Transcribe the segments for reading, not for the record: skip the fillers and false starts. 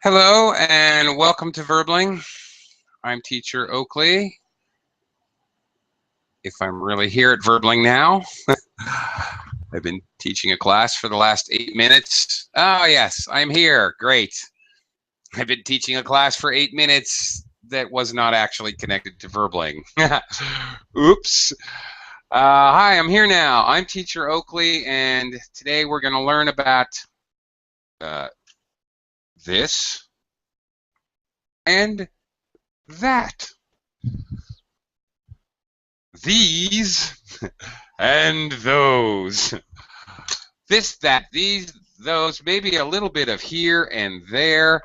Hello and welcome to Verbling. I'm teacher Oakley. If I'm really here at Verbling now. I've been teaching a class for the last 8 minutes. Oh yes, I'm here. Great. I've been teaching a class for 8 minutes that was not actually connected to Verbling. Oops. Hi, I'm here now. I'm teacher Oakley, and today we're going to learn about this and that. These and those. This, that, these, those, maybe a little bit of here and there,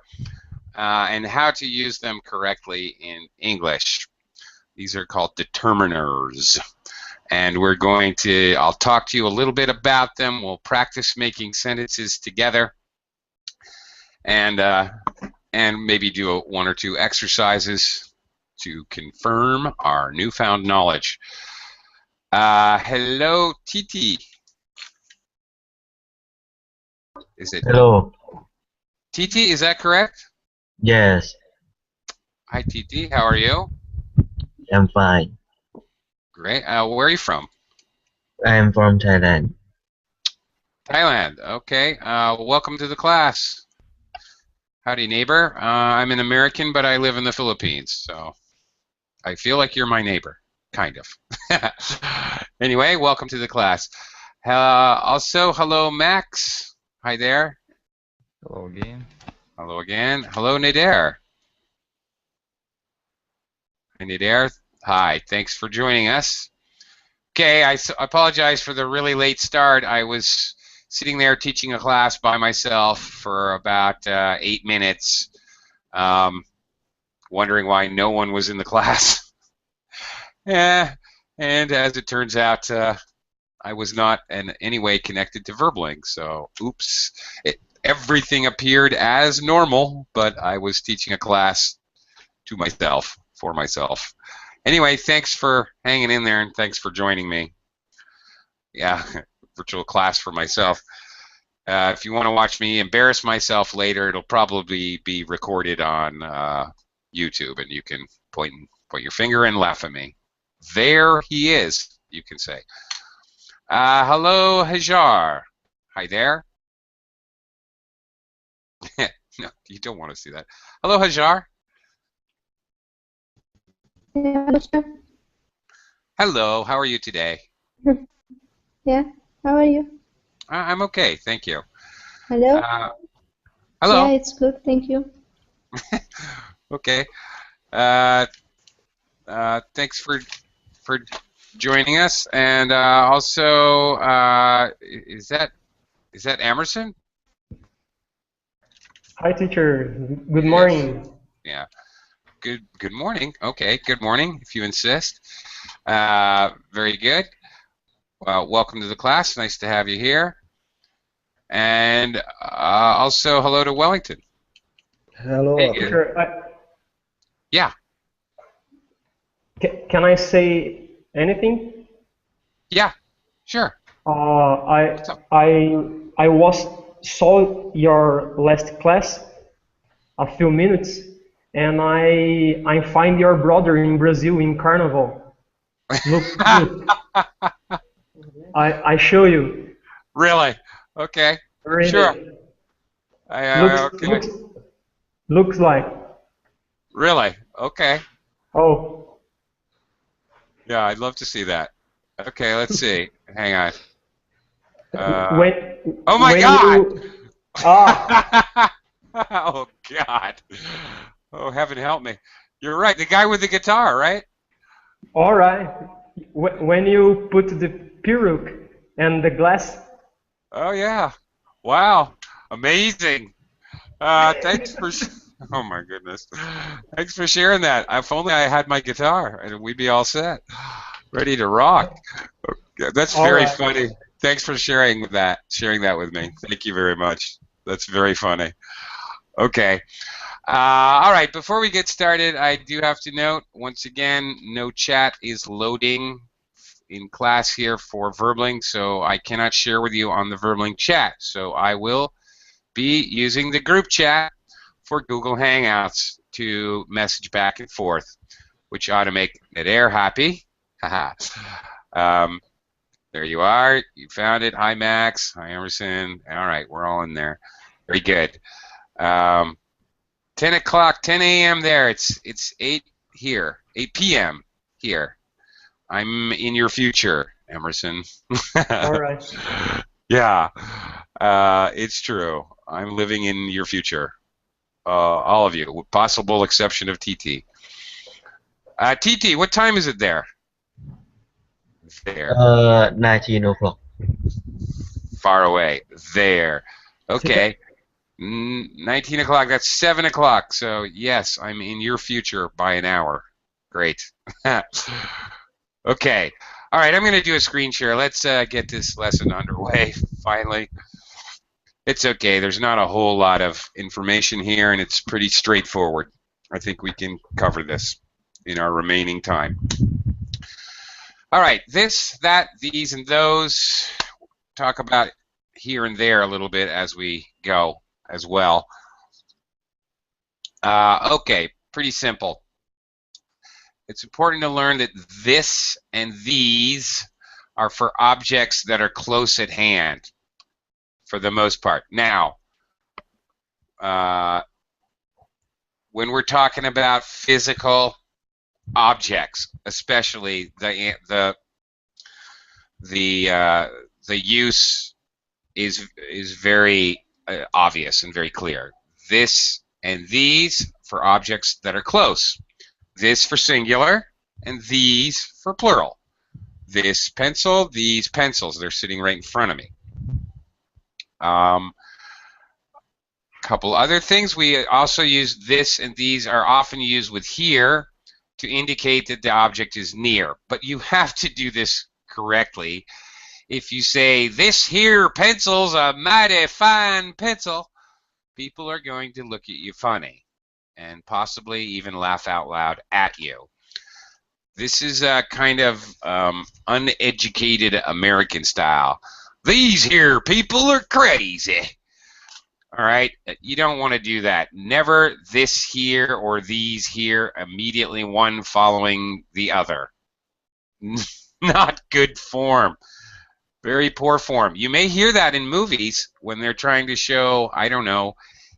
and how to use them correctly in English. These are called determiners. And I'll talk to you a little bit about them. We'll practice making sentences together. And maybe do one or two exercises to confirm our newfound knowledge. Hello, Titi. Is it? Hello. Titi, is that correct? Yes, Hi, Titi. How are you? I'm fine. Great. Where are you from? I'm from Thailand. Thailand. Okay. Welcome to the class. Howdy, neighbor. I'm an American, but I live in the Philippines, so I feel like you're my neighbor, kind of. Anyway, welcome to the class. Also, hello, Max. Hi there. Hello again. Hello again. Hello, Nader. Hi, Nader. Hi. Thanks for joining us. Okay, I apologize for the really late start. I was sitting there teaching a class by myself for about 8 minutes, wondering why no one was in the class. Yeah, and as it turns out, I was not in any way connected to Verbling, so oops. Everything appeared as normal, but I was teaching a class to myself, for myself. Anyway, thanks for hanging in there, and thanks for joining me. Yeah, virtual class for myself. If you want to watch me embarrass myself later, it'll probably be recorded on YouTube, and you can point your finger and laugh at me. There he is, you can say. Hello, Hajar. Hi there. No, you don't want to see that. Hello, Hajar. Yeah, Hello, how are you today? yeah, how are you? I'm okay, thank you. Hello? Hello. Yeah, it's good, thank you. Okay. Thanks for joining us, and also, is that Emerson? Hi, teacher. Good It morning. is. Yeah. Good morning. Okay. Good morning, if you insist. Very good. Well, welcome to the class. Nice to have you here. And also, hello to Wellington. Hello. Hey, Teacher, yeah. Can I say anything? Yeah. Sure. I saw your last class a few minutes, and I find your brother in Brazil in Carnival. Look. I show you. Really? Okay. Really. Sure. Okay. Looks like. Really? Okay. Oh. Yeah, I'd love to see that. Okay, let's see. Hang on. When Oh my when God! you Oh God! Oh, heaven help me! You're right. The guy with the guitar, right? all right. When you put the peruke and the glass. Oh yeah! Wow! Amazing! Thanks for. Oh my goodness! Thanks for sharing that. If only I had my guitar, and we'd be all set, ready to rock. That's All very right. funny. Thanks for sharing that with me. Thank you very much. That's very funny. Okay. All right. Before we get started, I do have to note once again, no chat is loading in class here for Verbling, so I cannot share with you on the Verbling chat. So I will be using the group chat for Google Hangouts to message back and forth, which ought to make Midair happy. Haha. There you are. You found it. Hi, Max. Hi, Emerson. All right, we're all in there. Very good. 10 o'clock, 10 a.m. there. It's 8 here. 8 p.m. here. I'm in your future, Emerson. All right. Yeah, it's true. I'm living in your future. All of you, with possible exception of TT. TT, what time is it there? There. 19 o'clock. Far away. There. Okay. 19 o'clock. That's 7 o'clock. So, yes, I'm in your future by an hour. Great. Okay. All right, I'm going to do a screen share. Let's get this lesson underway, finally. It's okay. There's not a whole lot of information here, and it's pretty straightforward. I think we can cover this in our remaining time. All right, this, that, these, and those. Talk about here and there a little bit as we go as well. Okay, pretty simple. It's important to learn that this and these are for objects that are close at hand, for the most part. Now, when we're talking about physical objects, especially the use is very obvious and very clear. This and these for objects that are close. This for singular, and these for plural. This pencil, these pencils, they're sitting right in front of me. Couple other things, we also use this and these are often used with here to indicate that the object is near, but you have to do this correctly. If you say, this here pencil's a mighty fine pencil, people are going to look at you funny and possibly even laugh out loud at you. This is a kind of uneducated American style. These here people are crazy. All right, you don't want to do that. Never this here or these here, immediately one following the other. Not good form. Very poor form. You may hear that in movies when they're trying to show, I don't know,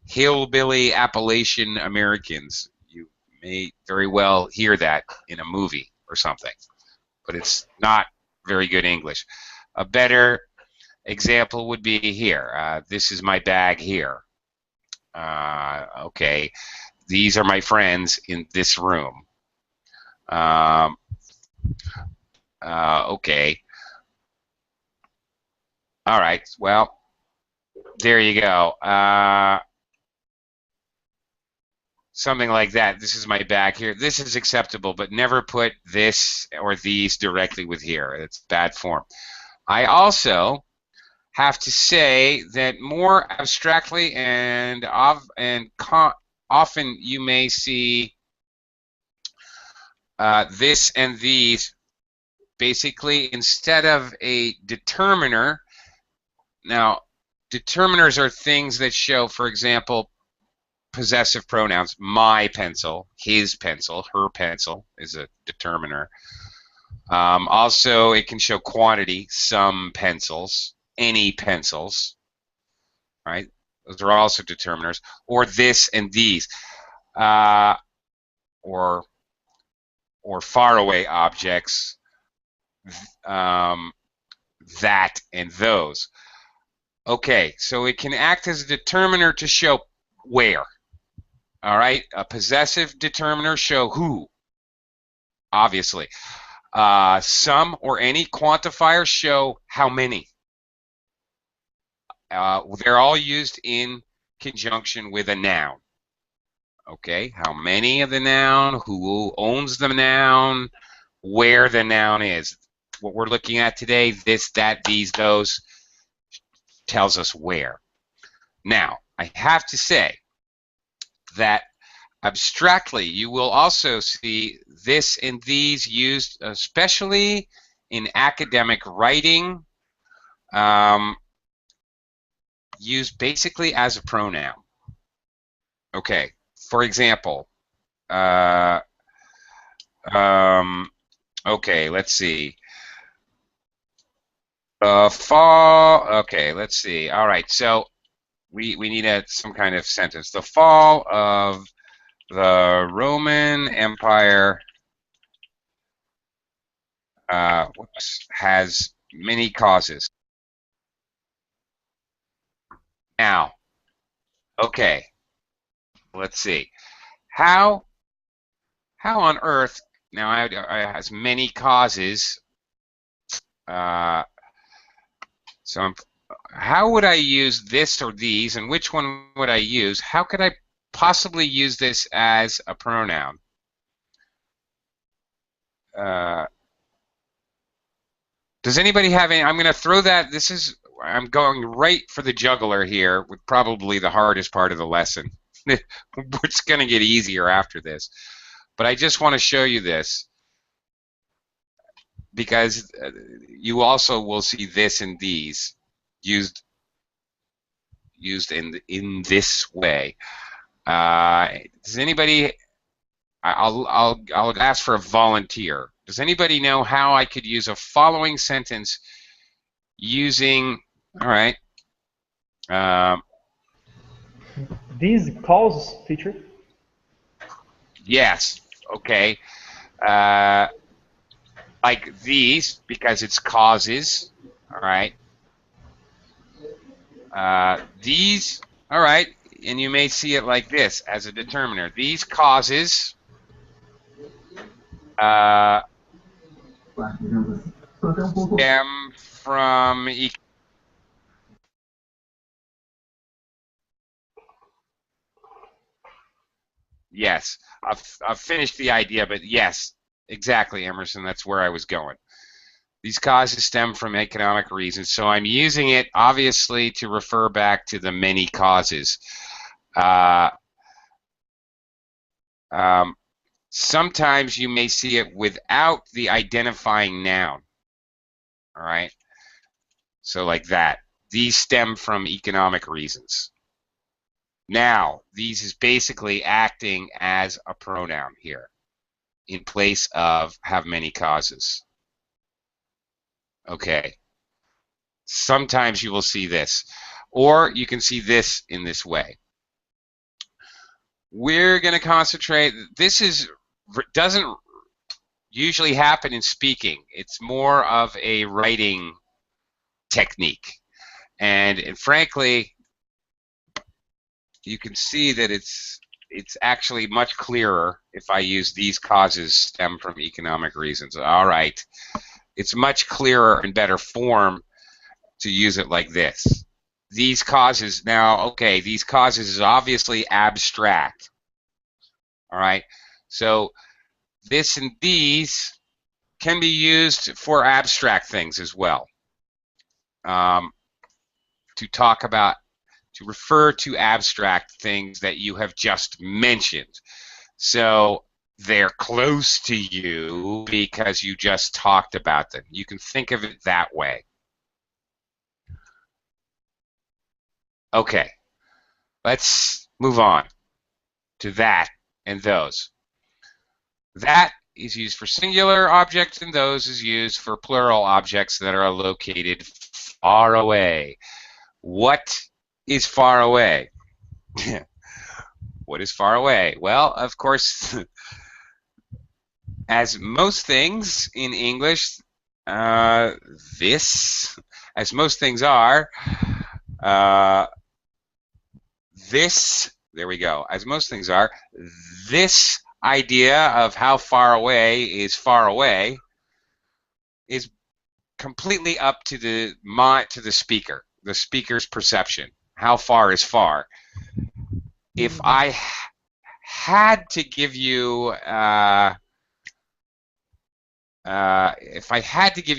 hillbilly Appalachian Americans. You may very well hear that in a movie or something, but it's not very good English. A better example would be here. This is my bag here. Okay, these are my friends in this room. Okay. All right, well, there you go. Something like that. This is my bag here. This is acceptable, but never put this or these directly with here. It's bad form. I also have to say that more abstractly and often you may see this and these basically instead of a determiner. Now, determiners are things that show, for example, possessive pronouns. My pencil, his pencil, her pencil is a determiner. Also, it can show quantity, some pencils, any pencils, right? Those are also determiners. Or this and these, or faraway objects, that and those. Okay, so it can act as a determiner to show where. All right, a possessive determiner show who, obviously. Some or any quantifiers show how many. They're all used in conjunction with a noun. Okay, how many of the noun, who owns the noun, where the noun is. What we're looking at today, this, that, these, those, tells us where. Now, I have to say that abstractly, you will also see this and these used especially in academic writing used basically as a pronoun. Okay, for example, okay, let's see. Fall. Okay, let's see. All right, so we need some kind of sentence. The fall of the Roman Empire has many causes. Now, okay, let's see. How on earth, now it has many causes, so how would I use this or these, and which one would I use? How could I possibly use this as a pronoun? Does anybody have any? I'm going to throw that. I'm going right for the jugular here with probably the hardest part of the lesson. It's going to get easier after this. But I just want to show you this because you also will see this and these used in this way. Does anybody? I'll ask for a volunteer. Does anybody know how I could use a following sentence using? All right. These causes, teacher. Yes. Okay. Like these, because it's causes. All right. These. All right. And you may see it like this as a determiner. These causes stem from yes, I've finished the idea, but yes, exactly, Emerson. That's where I was going. These causes stem from economic reasons, so I'm using it obviously to refer back to the many causes. Sometimes you may see it without the identifying noun. All right, so like that. These stem from economic reasons. Now, these is basically acting as a pronoun here in place of have many causes. Okay. Sometimes you will see this, or you can see this in this way. We're going to concentrate. This doesn't usually happen in speaking. It's more of a writing technique. And frankly, you can see that it's actually much clearer if I use these causes stem from economic reasons. All right. It's much clearer and better form to use it like this. These causes, now, okay, these causes is obviously abstract. All right. So this and these can be used for abstract things as well. To talk about, to refer to abstract things that you have just mentioned. So they're close to you because you just talked about them. You can think of it that way. Okay, let's move on to that and those. That is used for singular objects, and those is used for plural objects that are located far away. What is far away? What is far away? Well, of course, as most things in English, as most things are, there we go, as most things are, this idea of how far away is completely up to the speaker, the speaker's perception. How far is far? If I had to give you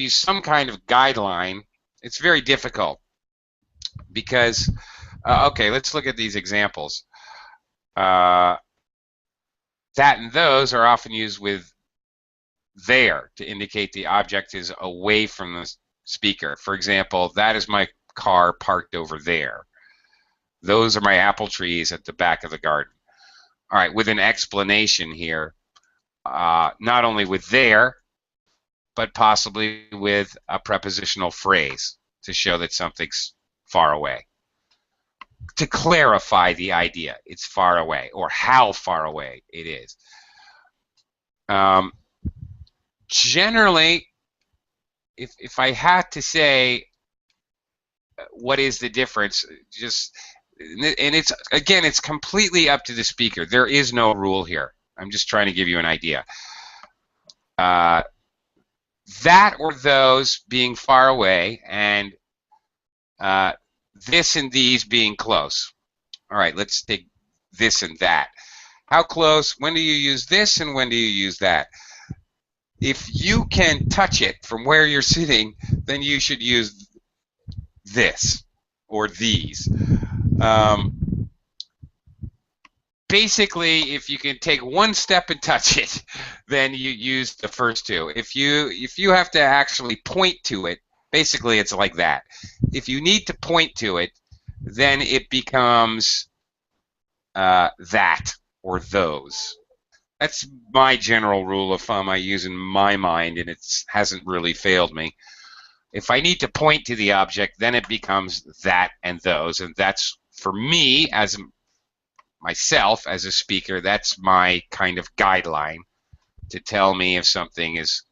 some kind of guideline, it's very difficult because okay, let's look at these examples. That and those are often used with there to indicate the object is away from the speaker. For example, that is my car parked over there. Those are my apple trees at the back of the garden. All right, with an explanation here, not only with there, but possibly with a prepositional phrase to show that something's far away. To clarify the idea, it's far away, or how far away it is. Generally, if I had to say what is the difference, and it's again, it's completely up to the speaker. There is no rule here. I'm just trying to give you an idea. That or those being far away, and this and these being close. All right, let's take this and that. How close? When do you use this and when do you use that? If you can touch it from where you're sitting, then you should use this or these. Basically, if you can take one step and touch it, then you use the first two. If you have to actually point to it, basically it's like that. If you need to point to it, then it becomes that or those. That's my general rule of thumb I use in my mind, and it hasn't really failed me. If I need to point to the object, then it becomes that and those, and that's, for me, as myself as a speaker, that's my kind of guideline to tell me if something is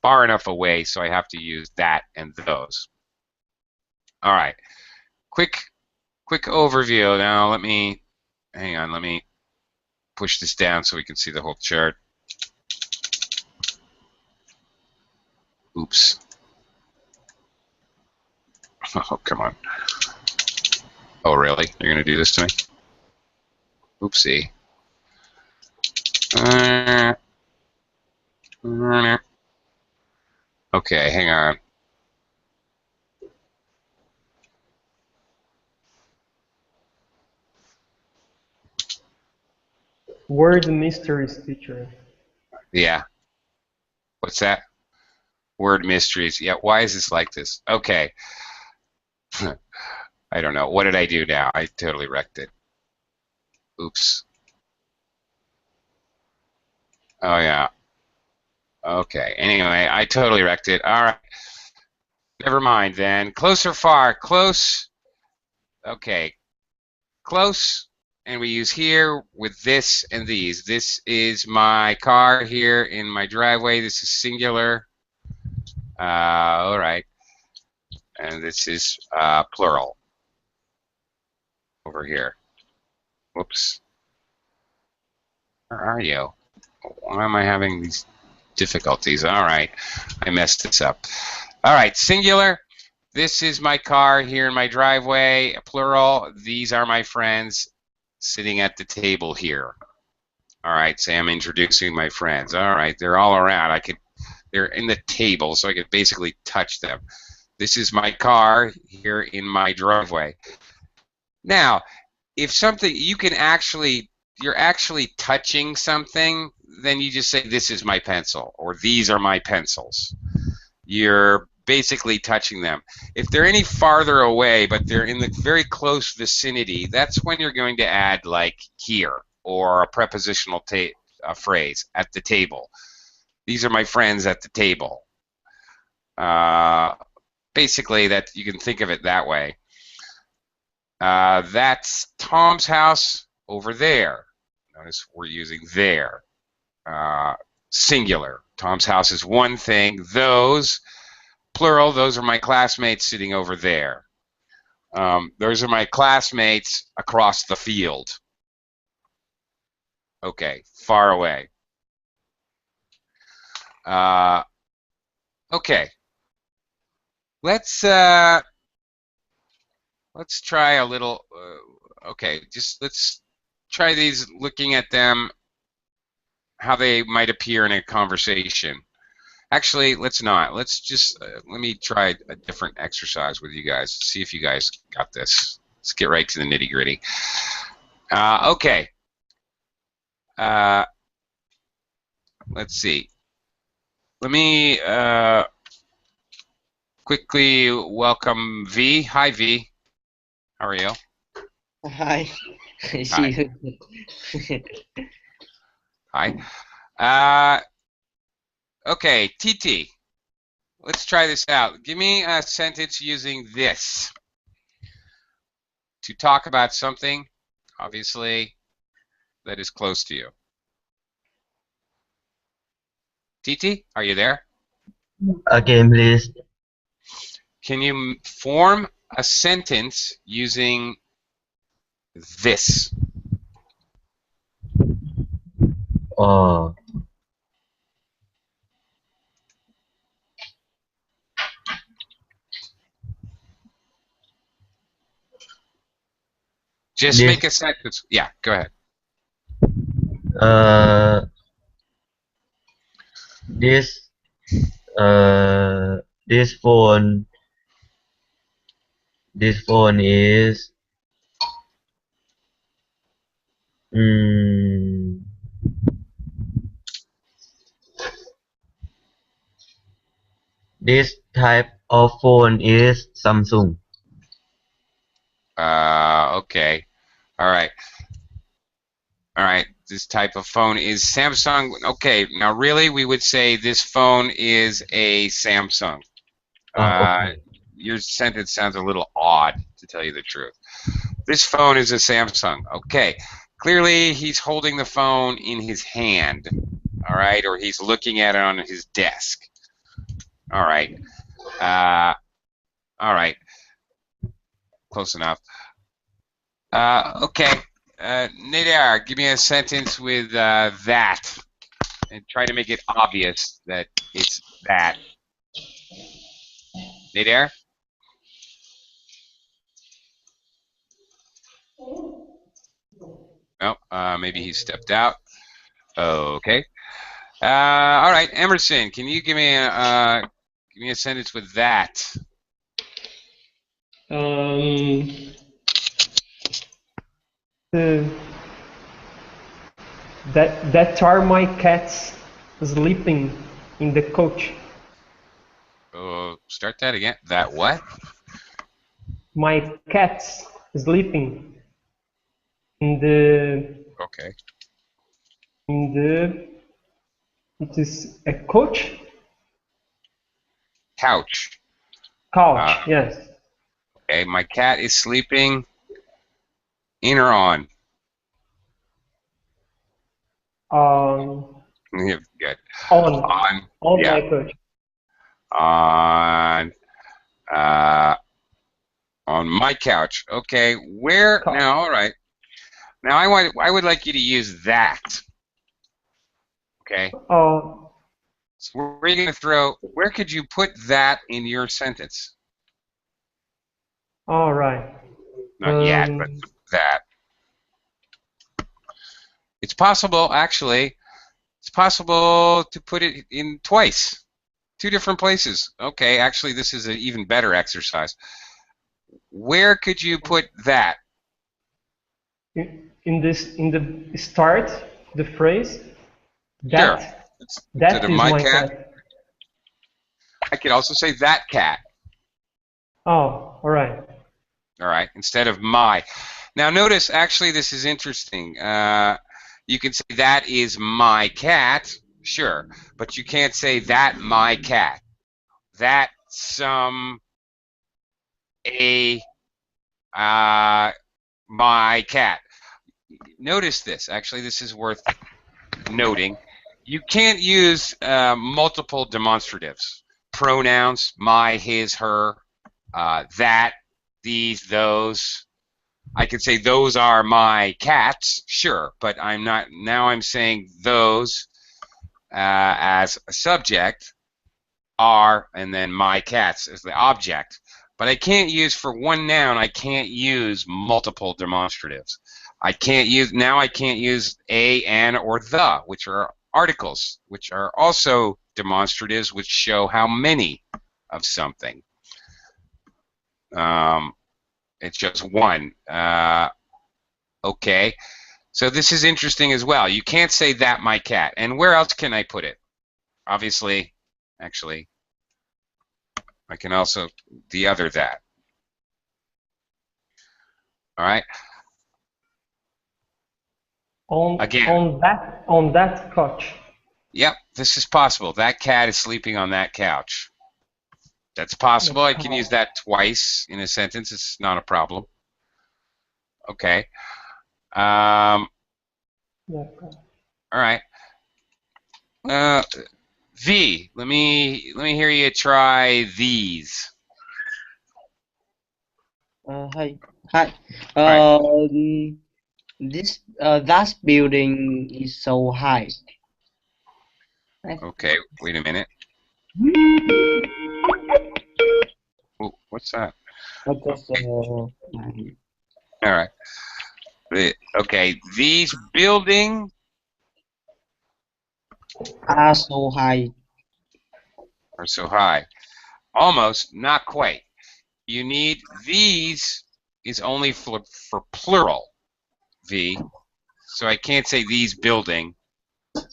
far enough away, so I have to use that and those. All right, quick overview. Now let me push this down so we can see the whole chart. Oops. Oh, come on. Oh, really? You're going to do this to me? Oopsie. Okay, hang on. Word mysteries, teacher. Yeah. What's that? Word mysteries. Yeah, why is this like this? Okay. I don't know. What did I do now? I totally wrecked it. Oops. Oh, yeah. Okay. Anyway, I totally wrecked it. All right. Never mind then. Close or far? Close. Okay. Close. And we use here with this and these. This is my car here in my driveway. This is singular. All right. And this is plural over here. Whoops. Where are you? Why am I having these difficulties? All right. I messed this up. All right. Singular. This is my car here in my driveway. Plural. These are my friends sitting at the table here. All right. So I'm introducing my friends. All right. They're all around. They're in the table, so I could basically touch them. This is my car here in my driveway. Now, if something you're actually touching something, then you just say this is my pencil or these are my pencils. You're basically touching them. If they're any farther away but they're in the very close vicinity, that's when you're going to add like here or a prepositional phrase at the table. These are my friends at the table. Basically, that you can think of it that way. That's Tom's house over there. Notice we're using there. Singular. Tom's house is one thing. Those, plural, those are my classmates sitting over there. Those are my classmates across the field. Okay, far away. Okay. Let's try a little. Okay, just let's try these, looking at them, how they might appear in a conversation. Actually, let's not. Let's just let me try a different exercise with you guys. See if you guys got this. Let's get right to the nitty-gritty. Okay. Let's see. let me quickly welcome V. Hi, V. How are you? Hi. I Hi. see you. Hi. Okay, TT. Let's try this out. Give me a sentence using this to talk about something, obviously, that is close to you. TT, are you there? Again, please. Can you form a sentence using this? Oh, Just this make a sentence. Yeah, go ahead. uh this this phone is mm, this type of phone is Samsung. Okay. All right. All right. This type of phone is Samsung. Okay. Now, really, we would say this phone is a Samsung. Okay. Your sentence sounds a little odd, to tell you the truth. This phone is a Samsung. Okay. Clearly, he's holding the phone in his hand. All right. Or he's looking at it on his desk. All right. All right. Close enough. Okay. Nader, give me a sentence with that, and try to make it obvious that it's that. Nader? No, maybe he stepped out. Okay. All right, Emerson, can you give me a sentence with that? The, that are my cats sleeping in the coach. Start that again. That what? My cats sleeping in the Okay. it is a coach Couch. couch. Yes. Okay, my cat is sleeping in or on? Yeah, good. On Yeah. my coach. On my couch. Okay, where Couch. now? All right. Now I would like you to use that. Okay. So where are you going to throw? Where could you put that in your sentence? All right. Not yet, but that. It's possible, actually. It's possible to put it in twice, two different places. Okay, actually, this is an even better exercise. Where could you put that? in the start the phrase Sure. that Instead of is my my cat, cat. I could also say that cat. Oh, all right. All right, instead of my. Now notice, actually, this is interesting. You can say that is my cat, sure, but you can't say that my cat. That my cat. Notice this. Actually, this is worth noting. You can't use multiple demonstratives. Pronouns, my, his, her, that, these, those. I could say those are my cats, sure, but I'm not. Now I'm saying those as a subject are, and then my cats as the object. But I can't use for one noun. I can't use multiple demonstratives. I can't use now. I can't use a, an, or the, which are articles, which are also demonstratives, which show how many of something. It's just one. Okay. So this is interesting as well. You can't say that my cat. And where else can I put it? Obviously, actually. I can also the other that. All right. Again. On that couch. Yep, this is possible. That cat is sleeping on that couch. That's possible. I can use that twice in a sentence. It's not a problem. Okay. Yeah. All right. V. Let me hear you try these. Hi. Hi. Right. This that building is so high. Okay. Wait a minute. Ooh, what's that? Because All right. Okay. These buildings are so high. are so high. Almost, not quite. You need these is only for plural, V. So I can't say these building. All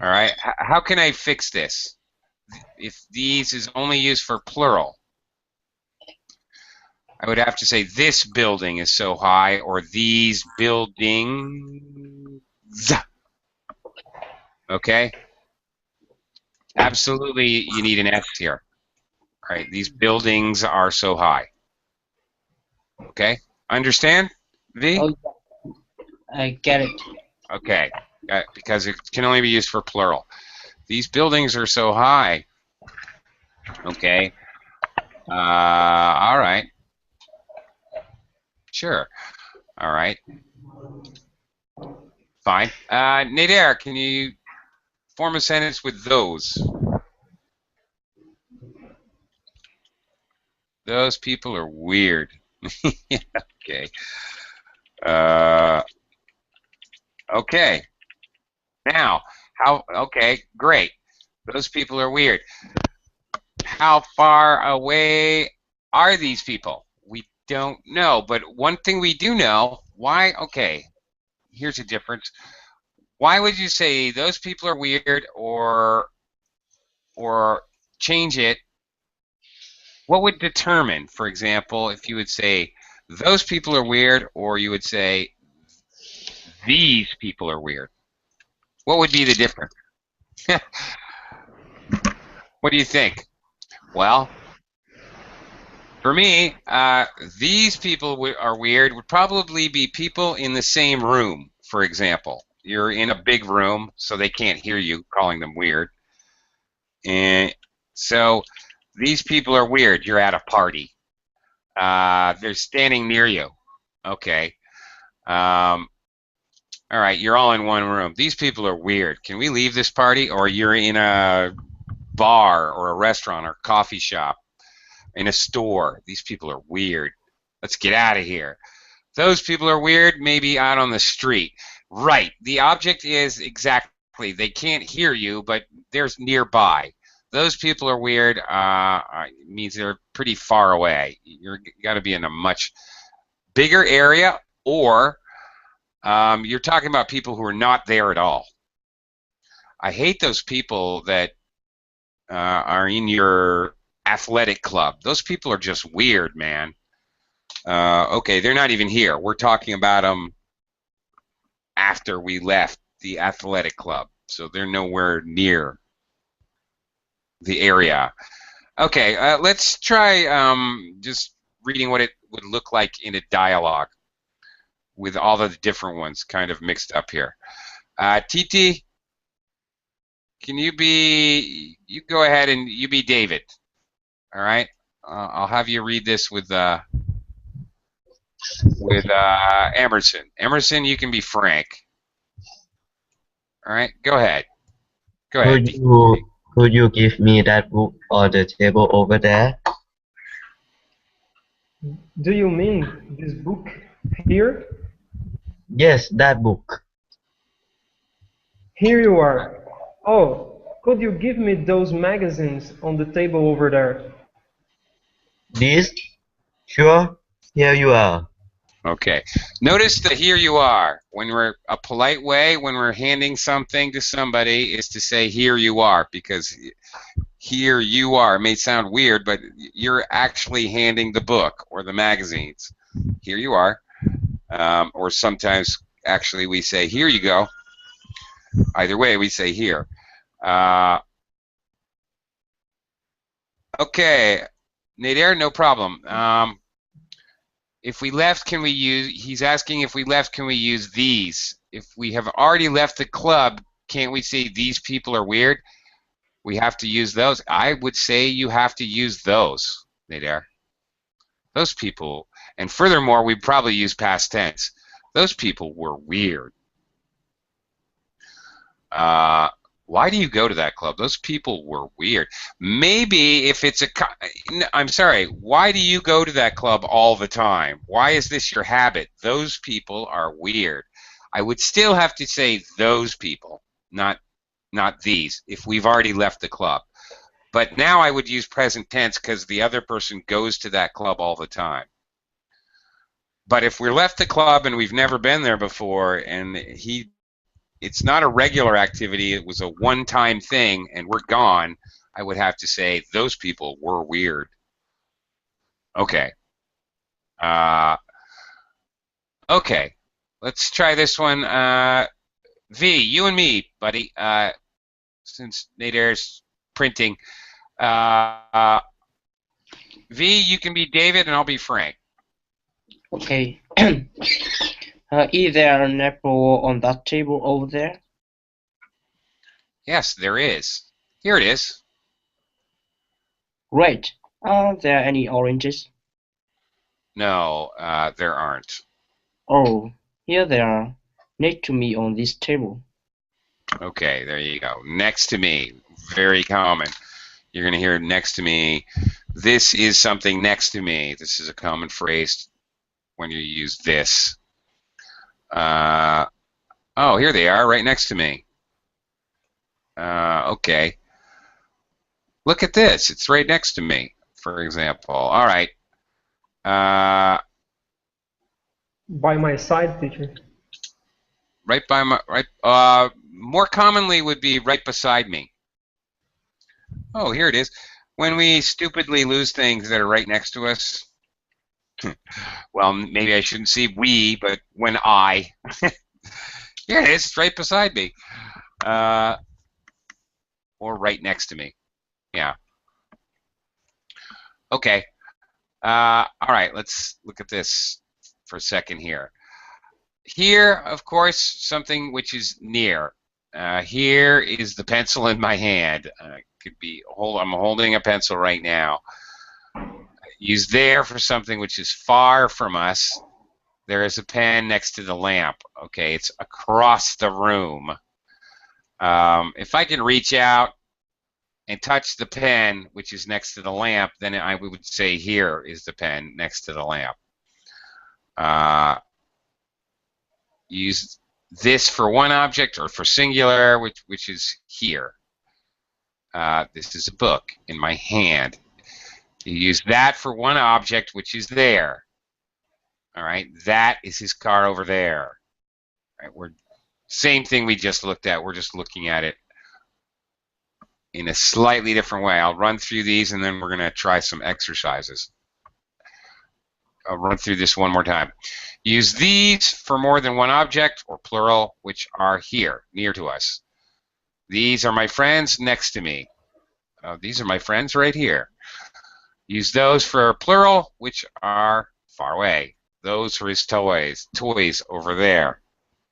right. How can I fix this? If these is only used for plural, I would have to say this building is so high, or these buildings. Okay? Absolutely, you need an S here. All right, these buildings are so high. Okay? Understand, V? Oh, I get it. Okay, because it can only be used for plural. These buildings are so high. Okay. All right. Sure. All right. Fine. Nader, can you form a sentence with those? Those people are weird. Okay. Okay. Now, okay, great. Those people are weird. How far away are these people? We don't know, but one thing we do know, why, okay, here's a difference. Why would you say those people are weird or change it? What would determine, for example, if you would say those people are weird or you would say these people are weird? What would be the difference? What do you think? Well, for me, these people are weird would probably be people in the same room, for example. You're in a big room, so they can't hear you calling them weird. And so these people are weird. You're at a party. They're standing near you. Okay. All right, you're all in one room. These people are weird. Can we leave this party? Or you're in a bar or a restaurant or coffee shop, in a store. These people are weird. Let's get out of here. Those people are weird, maybe out on the street. Right. The object is exactly, they can't hear you, but they're nearby. Those people are weird means they're pretty far away. You're got to be in a much bigger area, or you're talking about people who are not there at all. I hate those people that are in your athletic club. Those people are just weird, man. Okay, they're not even here. We're talking about them after we left the athletic club, so they're nowhere near the area. Okay, let's try just reading what it would look like in a dialogue with all the different ones kind of mixed up here. Titi, can you go ahead and you be David. All right, I'll have you read this with Emerson. Emerson, you can be Frank. All right, go ahead. Go ahead. Could you give me that book on the table over there? Do you mean this book here? Yes, that book. Here you are. Oh, could you give me those magazines on the table over there? This? Sure. Here you are. Okay. Notice the here you are. When we're a polite way, when we're handing something to somebody, is to say here you are, because here you are. It may sound weird, but you're actually handing the book or the magazines. Here you are. Or sometimes, actually, we say here you go. Either way, we say here. Okay. Nader, no problem. If we left, can we use, he's asking if we left, can we use these? If we have already left the club, can't we say these people are weird? We have to use those. I would say you have to use those, Nader. Those people, and furthermore, we probably use past tense. Those people were weird. Why do you go to that club? Those people were weird. Maybe if it's a, I'm sorry, why do you go to that club all the time? Why is this your habit? Those people are weird. I would still have to say those people, not these, if we've already left the club. But now I would use present tense because the other person goes to that club all the time. But if we left the club and we've never been there before, and it's not a regular activity, it was a one-time thing, and we're gone, I would have to say those people were weird. Okay. Okay. Let's try this one. V, you and me, buddy. Since Nader's printing. V, you can be David, and I'll be Frank. Okay. Is there an apple on that table over there? Yes, there is. Here it is. Great. Are there any oranges? No, there aren't. Oh, here they are, next to me on this table. Okay, there you go. Next to me. Very common. You're going to hear next to me. This is something next to me. This is a common phrase when you use this. Oh, here they are, right next to me. Okay. Look at this. It's right next to me, for example. All right. By my side, teacher. Right by my more commonly would be right beside me. Oh, here it is. When we stupidly lose things that are right next to us. Well, maybe I shouldn't say we, but when I. Here it is. It's right beside me. Or right next to me. Yeah. Okay. All right. Let's look at this for a second here. Here, of course, something which is near. Here is the pencil in my hand. Could be I'm holding a pencil right now. Use there for something which is far from us. There is a pen next to the lamp. Okay, it's across the room. If I can reach out and touch the pen which is next to the lamp, then I would say here is the pen next to the lamp. Use this for one object or for singular, which is here. This is a book in my hand. You use that for one object, which is there. All right, that is his car over there. All right, same thing we just looked at. We're just looking at it in a slightly different way. I'll run through these, and then we're going to try some exercises. I'll run through this one more time. Use these for more than one object, or plural, which are here, near to us. These are my friends next to me. These are my friends right here. Use those for plural, which are far away. Those are his toys over there.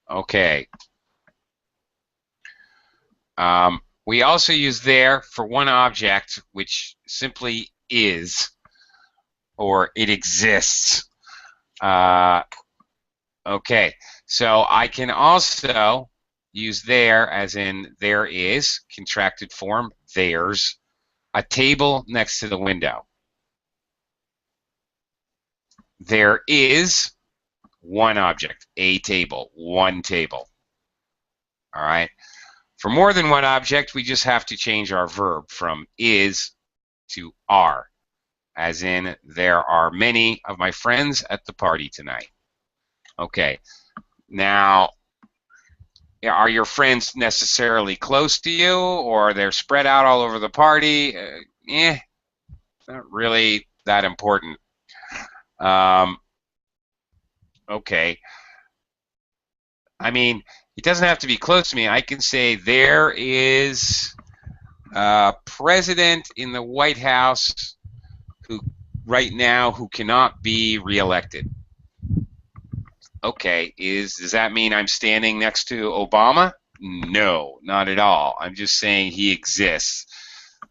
Okay. We also use there for one object, which simply is, or it exists. Okay, so I can also use there as in there is, contracted form, there's, a table next to the window. There is one object, a table, one table. All right. For more than one object, we just have to change our verb from is to are, as in there are many of my friends at the party tonight. Okay. Now, are your friends necessarily close to you, or they're spread out all over the party? Not really that important. Okay. I mean, it doesn't have to be close to me. I can say there is a president in the White House who right now who cannot be reelected. Okay, does that mean I'm standing next to Obama? No, not at all. I'm just saying he exists.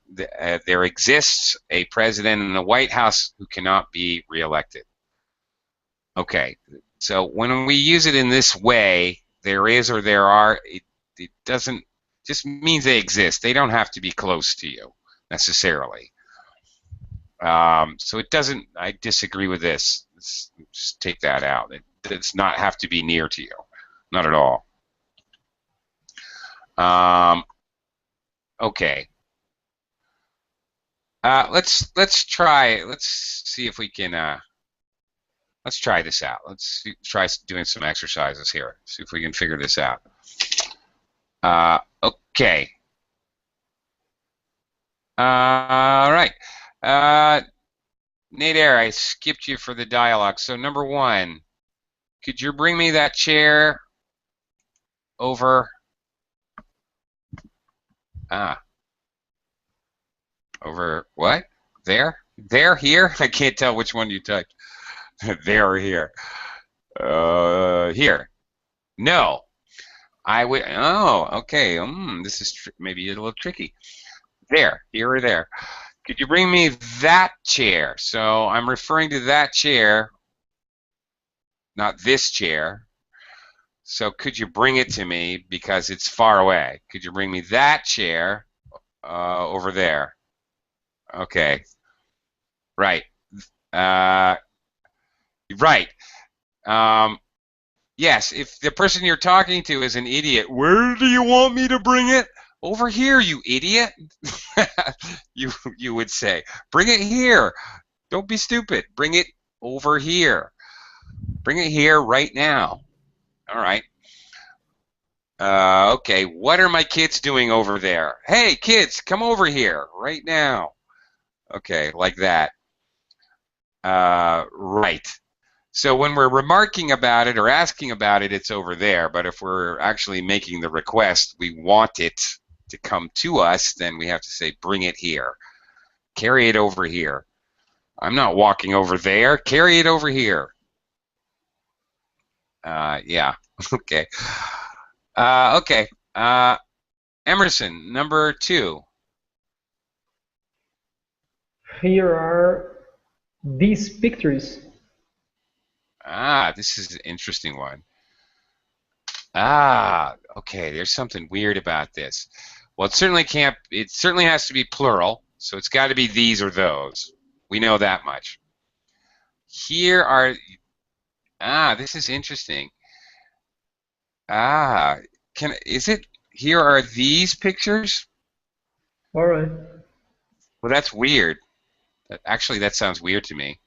There exists a president in the White House who cannot be reelected. Okay, so when we use it in this way, there is or there are, it doesn't, just means they exist. They don't have to be close to you necessarily. So it doesn't, I disagree with this. Just take that out. It does not have to be near to you. Not at all. Okay. Let's see if we can, let's try this out. Try doing some exercises here. See if we can figure this out. Okay. All right. Nader, I skipped you for the dialogue. So number one, could you bring me that chair over? Over what? There? There? Here? I can't tell which one you typed. There or here? Here. No. I would. Oh, okay. This is maybe a little tricky. There. Here or there. Could you bring me that chair? So I'm referring to that chair, not this chair. So could you bring it to me because it's far away? Could you bring me that chair over there? Okay. Right. Right. Yes, if the person you're talking to is an idiot, where do you want me to bring it? Over here, you idiot. you would say. Bring it here. Don't be stupid. Bring it over here. Bring it here right now. All right. Okay, what are my kids doing over there? Hey, kids, come over here right now. Okay, like that. Right. So when we're remarking about it or asking about it, it's over there. But if we're actually making the request, we want it to come to us, then we have to say, bring it here. Carry it over here. I'm not walking over there. Carry it over here. Yeah. Okay. Okay. Emerson, number 2. Here are these pictures. This is an interesting one. Okay, there's something weird about this. Well, it certainly can't, it certainly has to be plural, so it's got to be these or those. We know that much. Here are, this is interesting. Is it, here are these pictures? All right. Well, that's weird. Actually, that sounds weird to me.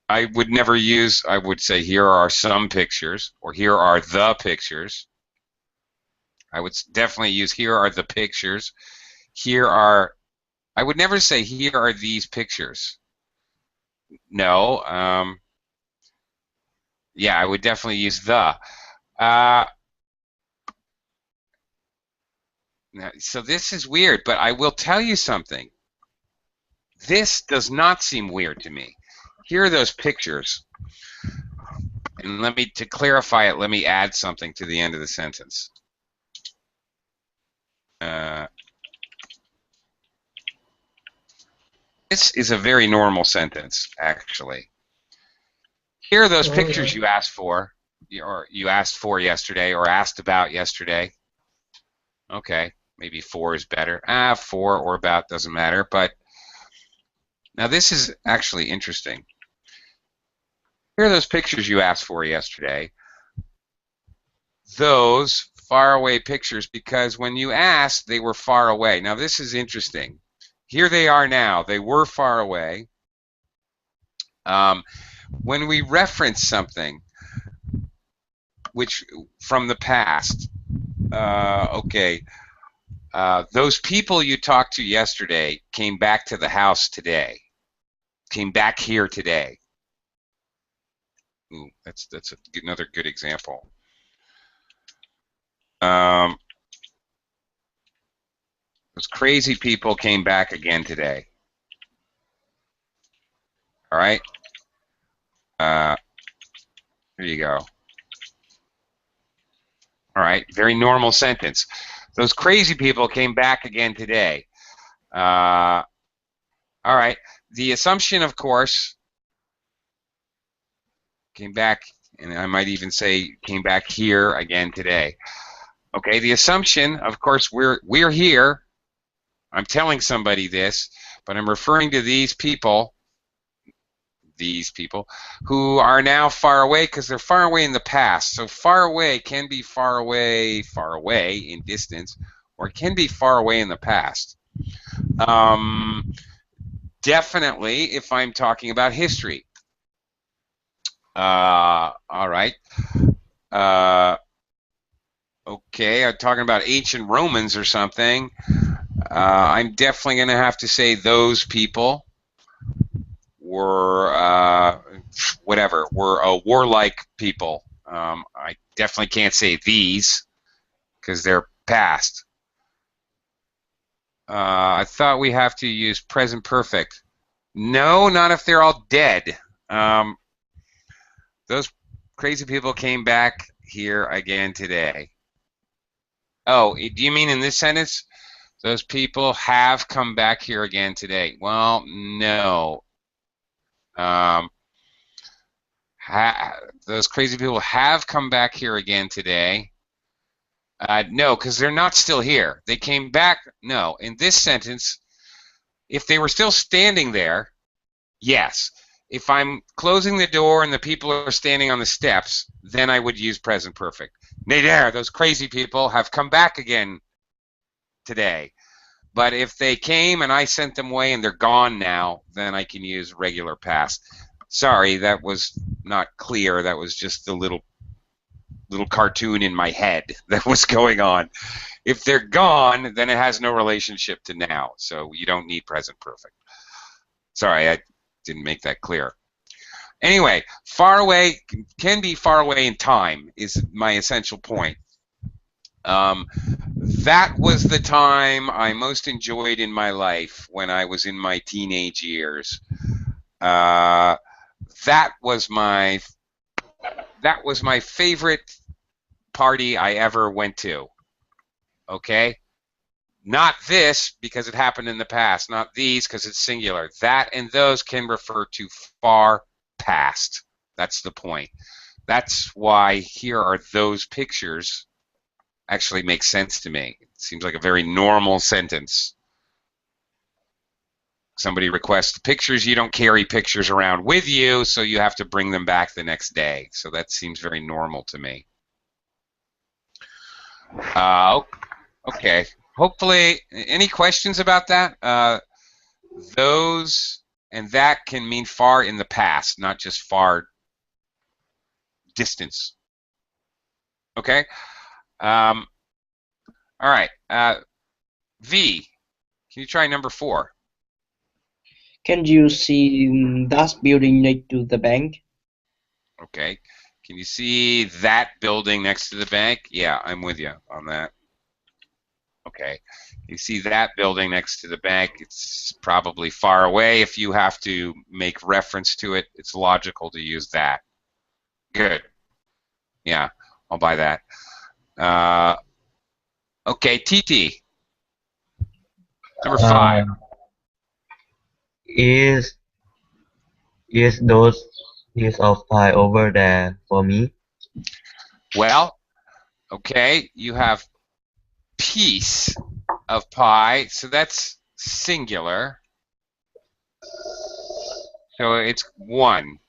I would never use, I would say here are some pictures, or here are the pictures. I would definitely use here are the pictures. Here are, I would never say here are these pictures. No. Yeah, I would definitely use the. So this is weird, but I will tell you something. This does not seem weird to me. Here are those pictures. And to clarify it, let me add something to the end of the sentence. This is a very normal sentence, actually. Here are those pictures you asked for, or you asked for yesterday, or asked about yesterday. Okay, maybe for is better. For or about doesn't matter, but now this is actually interesting. Here are those pictures you asked for yesterday. Those faraway pictures, because when you asked, they were far away. Now this is interesting. Here they are now. They were far away. When we reference something, which from the past. Okay. Those people you talked to yesterday came back to the house today. Came back here today. Ooh, that's another good example. Those crazy people came back again today. All right. There you go. All right. Very normal sentence. Those crazy people came back again today. All right. The assumption, of course, came back, and I might even say came back here again today. Okay. The assumption, of course, we're here. I'm telling somebody this, but I'm referring to these people who are now far away because they're far away in the past. So far away can be far away in distance, or it can be far away in the past. Definitely if I'm talking about history. All right. Okay, I'm talking about ancient Romans or something. I'm definitely going to have to say those people were were a warlike people. I definitely can't say these because they're past. I thought we have to use present perfect. No, not if they're all dead. Those crazy people came back here again today. Oh, do you mean in this sentence? Those people have come back here again today. Well, no. Those crazy people have come back here again today. No, because they're not still here. They came back. No, in this sentence, if they were still standing there, yes. If I'm closing the door and the people are standing on the steps, then I would use present perfect. Nay, there, those crazy people have come back again today. But if they came and I sent them away and they're gone now, then I can use regular past. Sorry, that was not clear. That was just the little cartoon in my head that was going on. If they're gone, then it has no relationship to now, so you don't need present perfect. Sorry, I didn't make that clear. Anyway, far away can be far away in time is my essential point. That was the time I most enjoyed in my life when I was in my teenage years. That was my favorite party I ever went to. Okay? Not this, because it happened in the past. Not these, because it's singular. That and those can refer to far past. That's the point. That's why here are those pictures actually makes sense to me. It seems like a very normal sentence. Somebody requests pictures. You don't carry pictures around with you, so you have to bring them back the next day. So that seems very normal to me. Okay. Hopefully, any questions about that? Those and that can mean far in the past, not just far distance. Okay? All right. V, can you try number 4? Can you see that building next to the bank? Okay. Can you see that building next to the bank? Yeah, I'm with you on that. Okay. You see that building next to the bank. It's probably far away. If you have to make reference to it, it's logical to use that. Good. Yeah, I'll buy that. Okay, TT. Number 5. Is those piece of pie over there for me? Well, okay, you have piece of pie, so that's singular. So it's 1.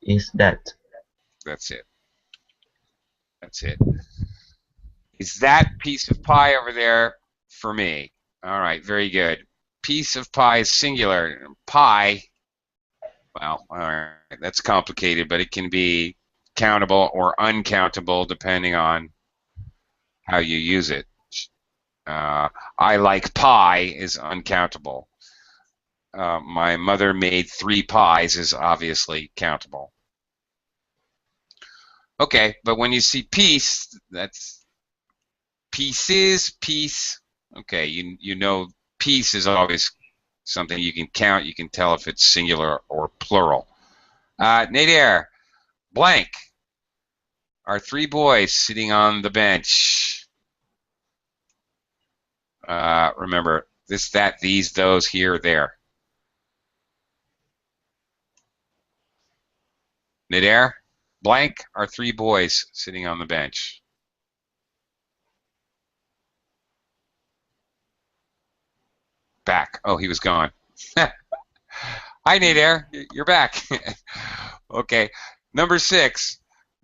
Is that? That's it. That's it. Is that piece of pie over there for me? All right, very good. Piece of pie is singular. Pie, well, all right, that's complicated, but it can be countable or uncountable depending on how you use it. I like pie is uncountable. My mother made 3 pies is obviously countable. Okay, but when you see piece, that's pieces, piece. Okay, you know piece is always something you can count. You can tell if it's singular or plural. Nadir, blank are 3 boys sitting on the bench. Remember, this, that, these, those, here, there. Nadir, blank are 3 boys sitting on the bench. Back. Oh, he was gone. Hi, Nadir. You're back. Okay. Number 6.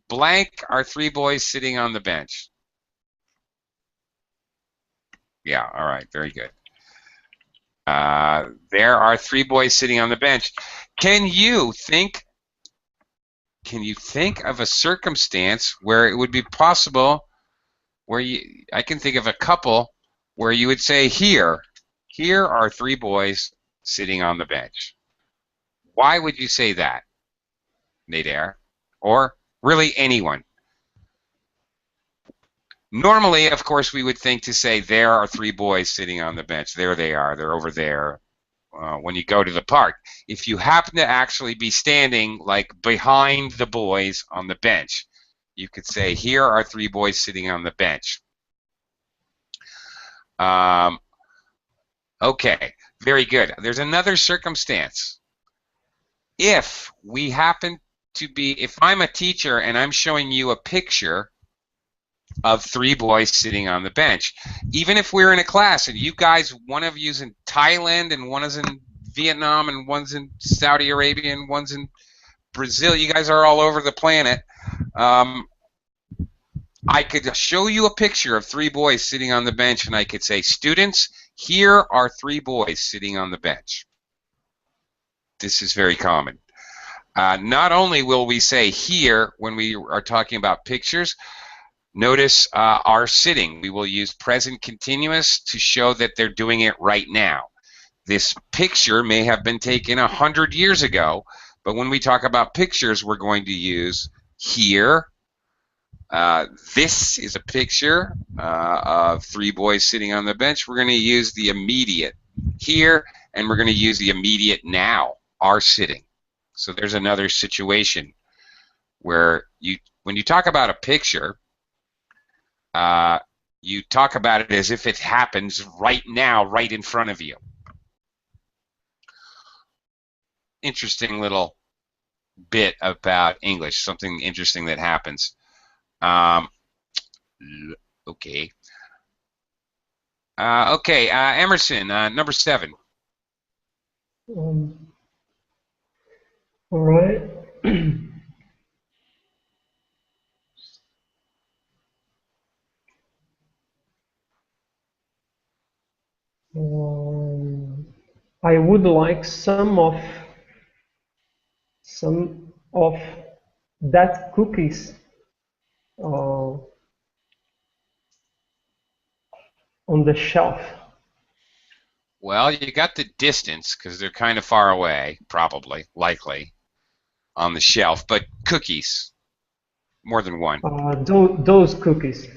Blank are 3 boys sitting on the bench. Yeah, all right. Very good. There are 3 boys sitting on the bench. Can you think of a circumstance where it would be possible where I can think of a couple where you would say here are 3 boys sitting on the bench. Why would you say that, Nadir? Or really anyone? Normally, of course, we would think to say there are 3 boys sitting on the bench. There they are. They're over there. When you go to the park, if you happen to actually be standing like behind the boys on the bench, you could say here are 3 boys sitting on the bench. Okay, very good. There's another circumstance. If we happen to be, if I'm a teacher and I'm showing you a picture of 3 boys sitting on the bench, even if we're in a class and you guys, one of you's in Thailand and one is in Vietnam and one's in Saudi Arabia and one's in Brazil, you guys are all over the planet, I could show you a picture of 3 boys sitting on the bench and I could say, students, here are 3 boys sitting on the bench. This is very common. Not only will we say here when we are talking about pictures, notice are sitting. We will use present continuous to show that they're doing it right now. This picture may have been taken 100 years ago, but when we talk about pictures, we're going to use here. This is a picture of 3 boys sitting on the bench. We're going to use the immediate here, and we're going to use the immediate now, are sitting. So there's another situation where when you talk about a picture, you talk about it as if it happens right now, right in front of you. Interesting little bit about English, something interesting that happens. Okay. Emerson, number 7. All right. I would like some of that cookies on the shelf. Well, you got the distance because they're kind of far away, probably, likely, on the shelf. But cookies, more than one. Those cookies.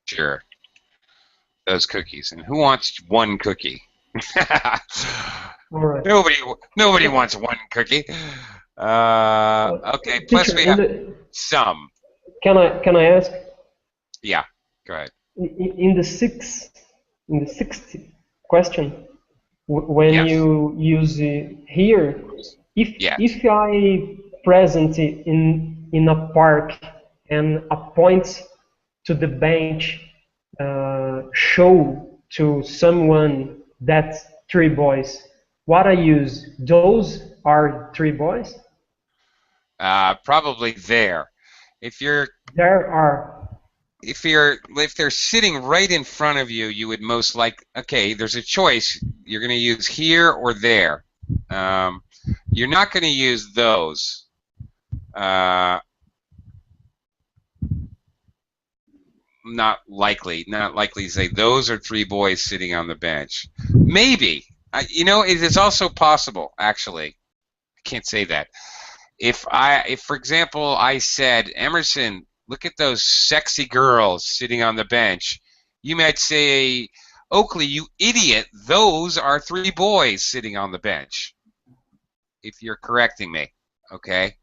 Sure, those cookies. And who wants one cookie? All right. Nobody wants one cookie. Okay. Plus Teacher, we have some. Can I ask? Yeah. Go ahead. In the sixth question, when Yes. you use here, if I present in a park and a point to the bench show to someone that 3 boys, what I use, those are 3 boys? Probably there. If they're sitting right in front of you, you would most okay, there's a choice. You're going to use here or there. You're not going to use those. not likely to say those are 3 boys sitting on the bench. Maybe. It is also possible, actually. I can't say that. If for example, I said, Emerson, look at those sexy girls sitting on the bench, you might say, Oakley, you idiot, those are 3 boys sitting on the bench. If you're correcting me, okay?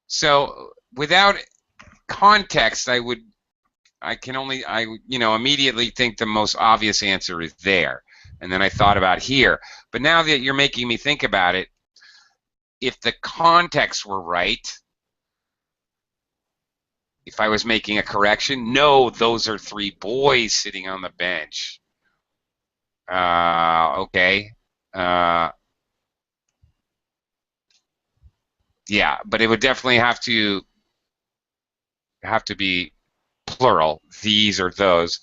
So without context, I immediately think the most obvious answer is there, and then I thought about here. But now that you're making me think about it, if the context were right, if I was making a correction, no, those are 3 boys sitting on the bench. Okay. Yeah, but it would definitely have to be plural. These or those.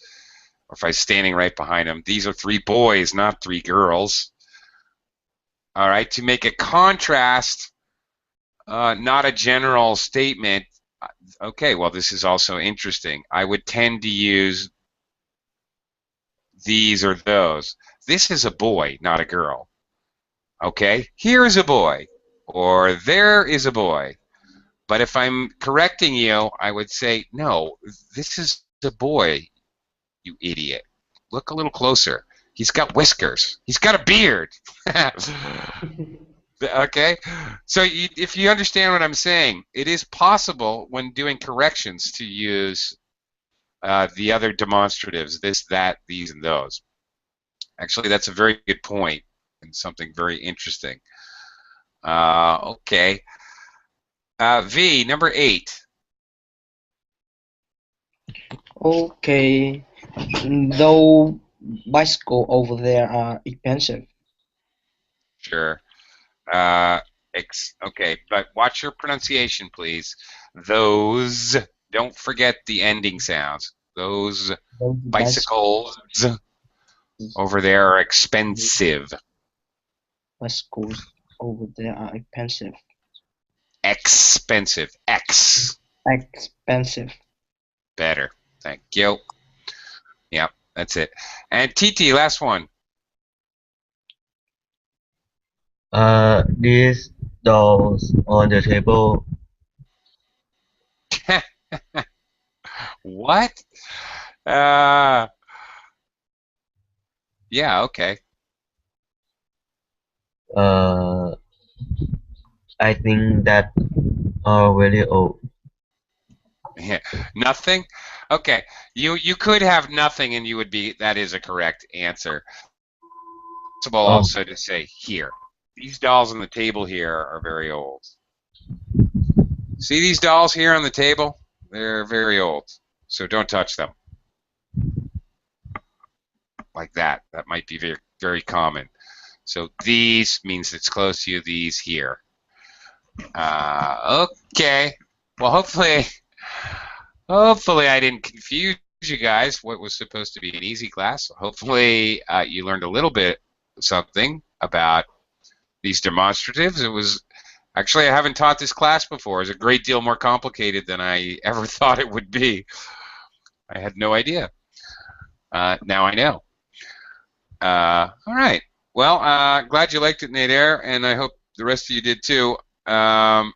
Or if I was standing right behind them, these are 3 boys, not 3 girls. All right. To make a contrast, not a general statement. Okay, well, this is also interesting. I would tend to use these or those. This is a boy, not a girl. Okay, here is a boy, or there is a boy. But if I'm correcting you, I would say, no, this is a boy, you idiot. Look a little closer. He's got whiskers. He's got a beard. Okay? So if you understand what I'm saying, it is possible when doing corrections to use the other demonstratives, this, that, these, and those. Actually, that's a very good point and something very interesting. Okay. V, number 8. Okay. Though bicycle over there are expensive. Sure. Okay, but watch your pronunciation, please. Those, don't forget the ending sounds. Those bicycles over there are expensive. Bicycles over there are expensive. Expensive. Expensive. Better. Thank you. Yep, that's it. And TT, last one. These dolls on the table. What? Yeah, okay. I think that are very old. Yeah. Nothing? Okay. You could have nothing and you would be, that is a correct answer. It's possible also to say here. These dolls on the table here are very old. See these dolls here on the table? They're very old. So don't touch them. Like that. That might be very, very common. So these means it's close to you, these here. Okay. Well, hopefully I didn't confuse you guys. What was supposed to be an easy class. Hopefully you learned a little bit something about these demonstratives. It was actually, I haven't taught this class before. It's a great deal more complicated than I ever thought it would be. I had no idea. Now I know. All right. Well, glad you liked it, Nader, and I hope the rest of you did too. Yeah,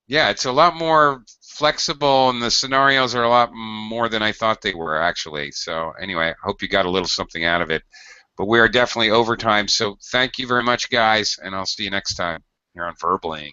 it's a lot more flexible, and the scenarios are a lot more than I thought they were, actually. So anyway, I hope you got a little something out of it. But we are definitely over time, so thank you very much, guys, and I'll see you next time here on Verbling.